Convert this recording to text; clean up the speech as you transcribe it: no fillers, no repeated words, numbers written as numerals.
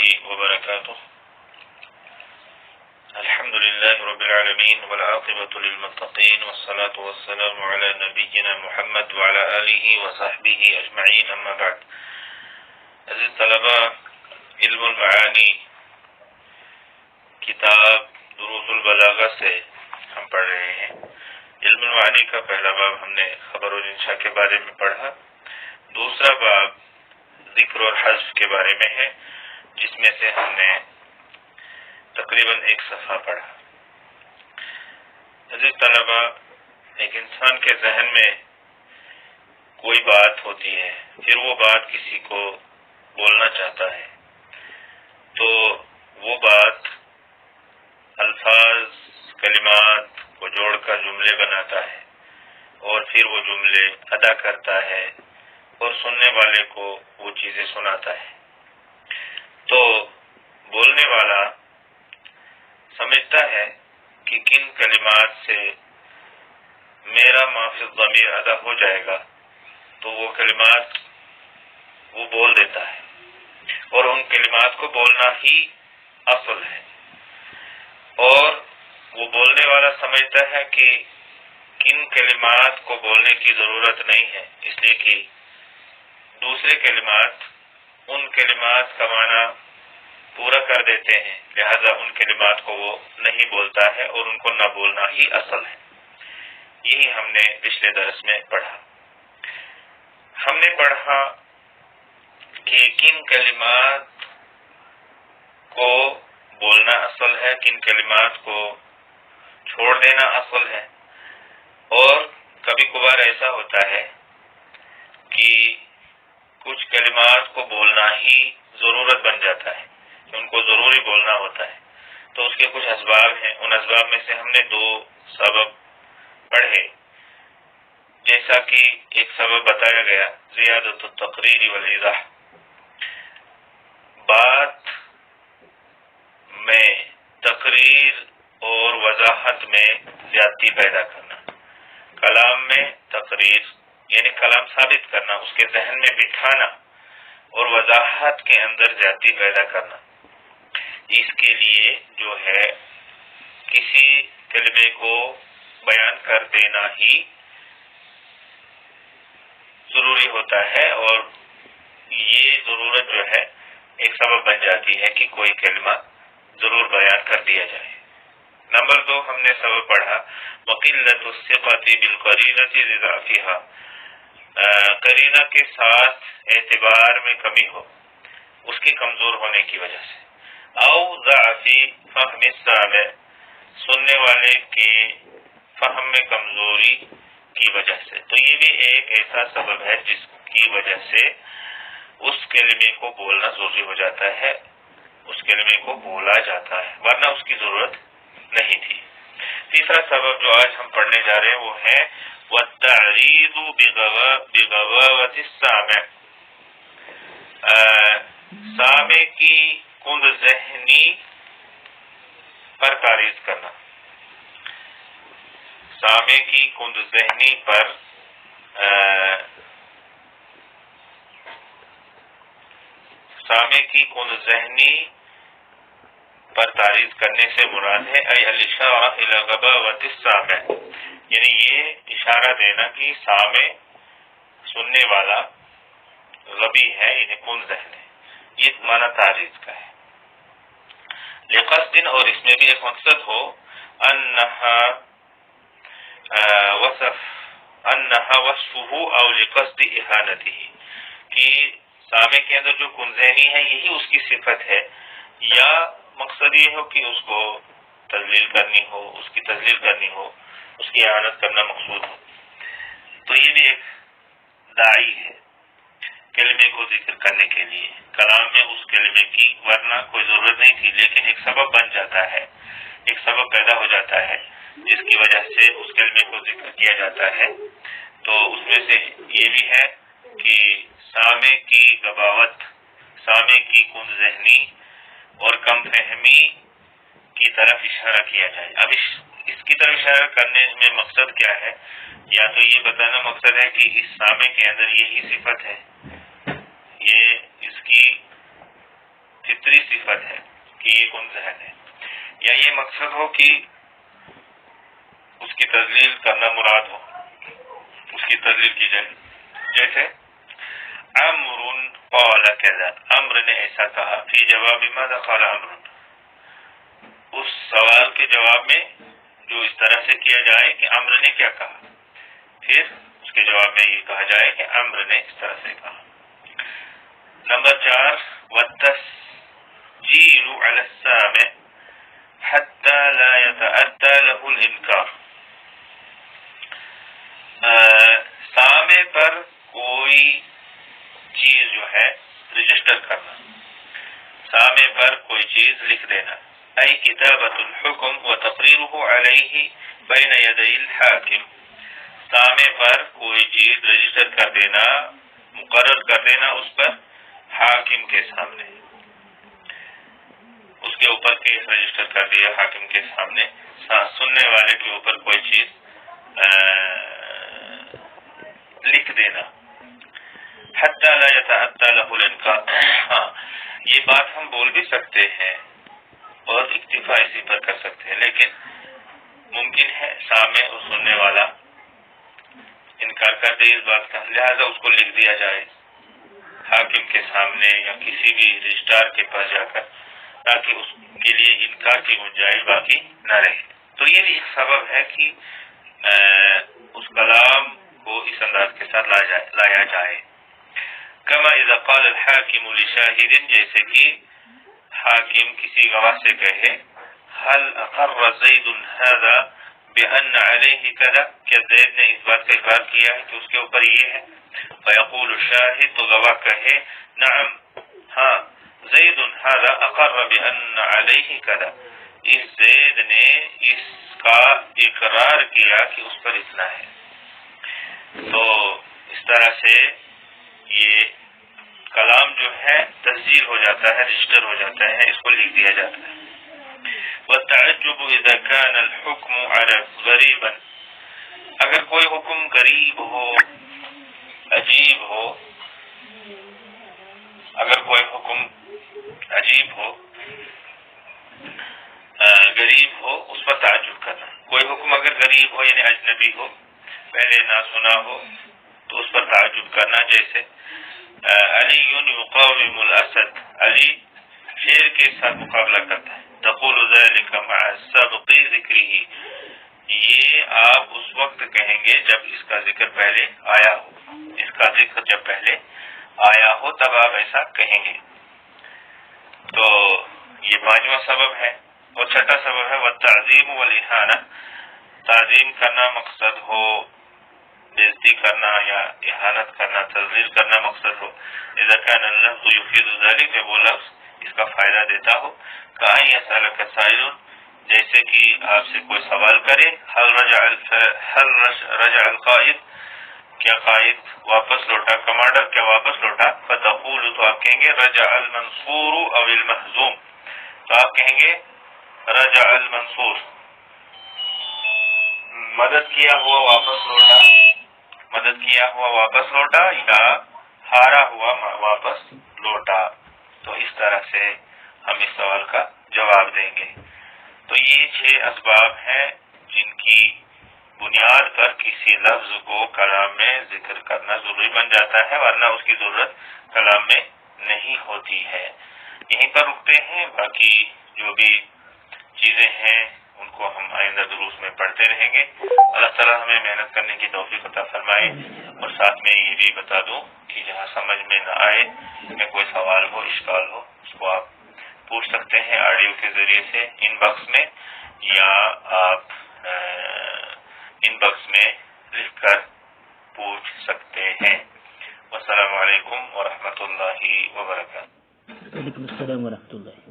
وبركاته. الحمد لله رب العالمين والعاقبة للمتقين والصلاة والسلام على نبينا محمد وعلى آله وصحبه أجمعين. أما بعد. عزیز طلبہ، علم المعانی کتاب دروس البلاغہ سے ہم پڑھ رہے ہیں. علم المعانی کا پہلا باب ہم نے خبر اور انشاء کے بارے میں پڑھا. دوسرا باب ذکر اور حذف کے بارے میں ہے، جس میں سے ہم نے تقریباً ایک صفحہ پڑھا. عزیز طلبہ، ایک انسان کے ذہن میں کوئی بات ہوتی ہے، پھر وہ بات کسی کو بولنا چاہتا ہے، تو وہ بات الفاظ کلمات کو جوڑ کر جملے بناتا ہے اور پھر وہ جملے ادا کرتا ہے اور سننے والے کو وہ چیزیں سناتا ہے. تو بولنے والا سمجھتا ہے کہ کن کلمات سے میرا ما فی الضمیر ادا ہو جائے گا، تو وہ کلمات وہ بول دیتا ہے، اور ان کلمات کو بولنا ہی اصل ہے. اور وہ بولنے والا سمجھتا ہے کہ کن کلمات کو بولنے کی ضرورت نہیں ہے، اس لیے کہ دوسرے کلمات ان کلمات کا معنی پورا کر دیتے ہیں، لہذا ان کلمات کو وہ نہیں بولتا ہے اور ان کو نہ بولنا ہی اصل ہے. یہی ہم نے پچھلے درس میں پڑھا. ہم نے پڑھا کہ کن کلمات کو بولنا اصل ہے، کن کلمات کو چھوڑ دینا اصل ہے. اور کبھی کبھار ایسا ہوتا ہے کہ کچھ کلمات کو بولنا ہی ضرورت بن جاتا ہے، ان کو ضروری بولنا ہوتا ہے. تو اس کے کچھ اسباب ہیں. ان اسباب میں سے ہم نے 2 سبب پڑھے. جیسا کہ ایک سبب بتایا گیا، زیادت التقریر والایضاح، بات میں تقریر اور وضاحت میں زیادتی پیدا کرنا. کلام میں تقریر یعنی کلام ثابت کرنا، اس کے ذہن میں بٹھانا، اور وضاحت کے اندر زیادتی پیدا کرنا. اس کے لیے جو ہے کسی کلمے کو بیان کر دینا ہی ضروری ہوتا ہے، اور یہ ضرورت جو ہے ایک سبب بن جاتی ہے کہ کوئی کلمہ ضرور بیان کر دیا جائے. نمبر 2 ہم نے سبب پڑھا وقلۃ الثقۃ بالقرینۃ لضعفها، قرینہ کے ساتھ اعتبار میں کمی ہو اس کے کمزور ہونے کی وجہ سے، او ضعف فہم السامع، سننے والے کے فہم میں کمزوری کی وجہ سے. تو یہ بھی ایک ایسا سبب ہے جس کی وجہ سے اس کلمے کو بولنا ضروری ہو جاتا ہے، اس کلمے کو بولا جاتا ہے، ورنہ اس کی ضرورت نہیں تھی. تیسرا سبب جو آج ہم پڑھنے جا رہے ہیں وہ ہے والتعریض بغباوۃ السامع، سامع کی کند ذہنی پر تعریض کرنا. سامع کی کند ذہنی پر سامع کی کند ذہنی پر تعریض کرنے سے مراد ہے ای الاشارہ الی غباوۃ السامع، یعنی یہ اشارہ دینا کہ سامع سننے والا غبی ہے، یعنی کند ذہن ہے. یہ معنی تعریض کا ہے. لقصد، اور اس میں بھی ایک مقصد ہو، انہا وصفہ او لقصد اہانتہ، کہ سامع کے اندر جو کند ذہنی ہے یہی اس کی صفت ہے، یا مقصد یہ ہو کہ اس کو تذلیل کرنی ہو، اس کی تذلیل کرنی ہو، اس کی اہانت کرنا مقصود ہو. تو یہ بھی ایک داعی ہے کلمے کو ذکر کرنے کے لیے. کلام میں اس کلمے کی ورنہ کوئی ضرورت نہیں تھی، لیکن ایک سبب بن جاتا ہے، ایک سبب پیدا ہو جاتا ہے جس کی وجہ سے اس کلمے کو ذکر کیا جاتا ہے. تو اس میں سے یہ بھی ہے کہ سامع کی غباوت، سامع کی کند ذہنی اور کم فہمی کی طرف اشارہ کیا جائے. اب اس کی طرف اشارہ کرنے میں مقصد کیا ہے؟ یا تو یہ بتانا مقصد ہے کہ اس سامع کے اندر یہی صفت ہے، یہ اس کی دوسری صفت ہے کہ یہ کن ذہن ہے، یا یہ مقصد ہو کہ اس کی تذلیل کرنا مراد ہو، اس کی تذلیل کی جائے، جیسے عمر قال کذا، عمر نے ایسا کہا، فی جواب ماذا قال عمر، اس سوال کے جواب میں جو اس طرح سے کیا جائے کہ عمر نے کیا کہا، پھر اس کے جواب میں یہ کہا جائے کہ عمر نے اس طرح سے کہا۔ نمبر 4 والتسجيل على السامع حتى لا يتأتى له الإنكار، سامع پر کوئی چیز جو ہے رجسٹر کرنا، سامع پر کوئی چیز لکھ دینا، ای کتابۃ الحکم وتقریرہ علیہ بین یدی الحاکم، سامع پر کوئی چیز رجسٹر کر دینا، مقرر کر دینا اس پر حاکم کے سامنے، اس کے اوپر کیس رجسٹر کر دیا حاکم کے سامنے، سننے والے کے اوپر کوئی چیز لکھ دینا، حتی لا یتأتی لہ الانکار۔ ہاں یہ بات ہم بول بھی سکتے ہیں اور اکتفا اسی پر کر سکتے ہیں، لیکن ممکن ہے سامع اور سننے والا انکار کر دے اس بات کا، لہذا اس کو لکھ دیا جائے حاکم کے سامنے یا کسی بھی رجسٹرار کے پاس جا کر، تاکہ اس کے لیے انکار کی گنجائش باقی نہ رہے۔ تو یہ بھی ایک سبب ہے کہ اس کلام کو اس انداز کے ساتھ لایا جائے۔ کما اذا قال الحاکم لشاہد، جیسے کہ حاکم کسی گواہ سے کہے هل اقر زید هذا بأن علیہ کذا، کیا زید نے اس بات کا اقرار کیا ہے کہ اس کے اوپر یہ ہے، فیقول الشاہد، تو گواہ کہے نعم ہاں زید هذا اقر بأن علیہ کذا، اس زید نے اس کا اقرار کیا کہ اس پر اتنا ہے۔ تو اس طرح سے یہ کلام جو ہے تسجیل ہو جاتا ہے، رجسٹر ہو جاتا ہے، اس کو لکھ دیا جاتا ہے۔ والتعجب اذا كان الحكم على غریبا، اگر کوئی حکم غریب ہو، عجیب ہو، اگر کوئی حکم عجیب ہو، غریب ہو، اس پر تعجب کرنا، کوئی حکم اگر غریب ہو یعنی اجنبی ہو، پہلے نہ سنا ہو، تو اس پر تعجب کرنا، جیسے علی یقاوم الاسد، علی شیر کے ساتھ مقابلہ کرتا ہے، تقول ذلك مع سبق ذکرہ، یہ آپ اس وقت کہیں گے جب اس کا ذکر پہلے آیا ہو، اس کا ذکر جب پہلے آیا ہو تب آپ ایسا کہیں گے۔ تو یہ 5واں سبب ہے۔ اور 6واں سبب ہے والتعظیم والاہانہ، تعظیم کرنا مقصد ہو، بےزتی کرنا یا اہانت کرنا، تذلیل کرنا مقصد ہو، اذا كان اللفظ يفيد ذلك، جب وہ لفظ اس کا فائدہ دیتا ہو، کہیں یسألک سائل، جیسے کہ آپ سے کوئی سوال کرے، هل رجع القائد، کیا قائد واپس لوٹا، کمانڈر کیا واپس لوٹا، فتقول، تو آپ کہیں گے رجع المنصور او المہزوم، تو آپ کہیں گے رجع المنصور، مدد کیا ہوا واپس لوٹا، مدد کیا ہوا واپس لوٹا، یا ہارا ہوا واپس لوٹا۔ تو اس طرح سے ہم اس سوال کا جواب دیں گے۔ تو یہ 6 اسباب ہیں جن کی بنیاد پر کسی لفظ کو کلام میں ذکر کرنا ضروری بن جاتا ہے، ورنہ اس کی ضرورت کلام میں نہیں ہوتی ہے۔ یہیں پر رکتے ہیں، باقی جو بھی چیزیں ہیں ان کو ہم آئندہ دروس میں پڑھتے رہیں گے۔ اللہ تعالیٰ ہمیں محنت کرنے کی توفیق عطا فرمائے۔ اور ساتھ میں یہ بھی بتا دوں کہ جہاں سمجھ میں نہ آئے یا کوئی سوال ہو، اشکال ہو، اس کو آپ پوچھ سکتے ہیں آڈیو کے ذریعے سے ان باکس میں، یا آپ ان باکس میں لکھ کر پوچھ سکتے ہیں۔ والسلام علیکم ورحمۃ اللہ وبرکاتہ۔ وعلیکم السلام ورحمۃ اللہ۔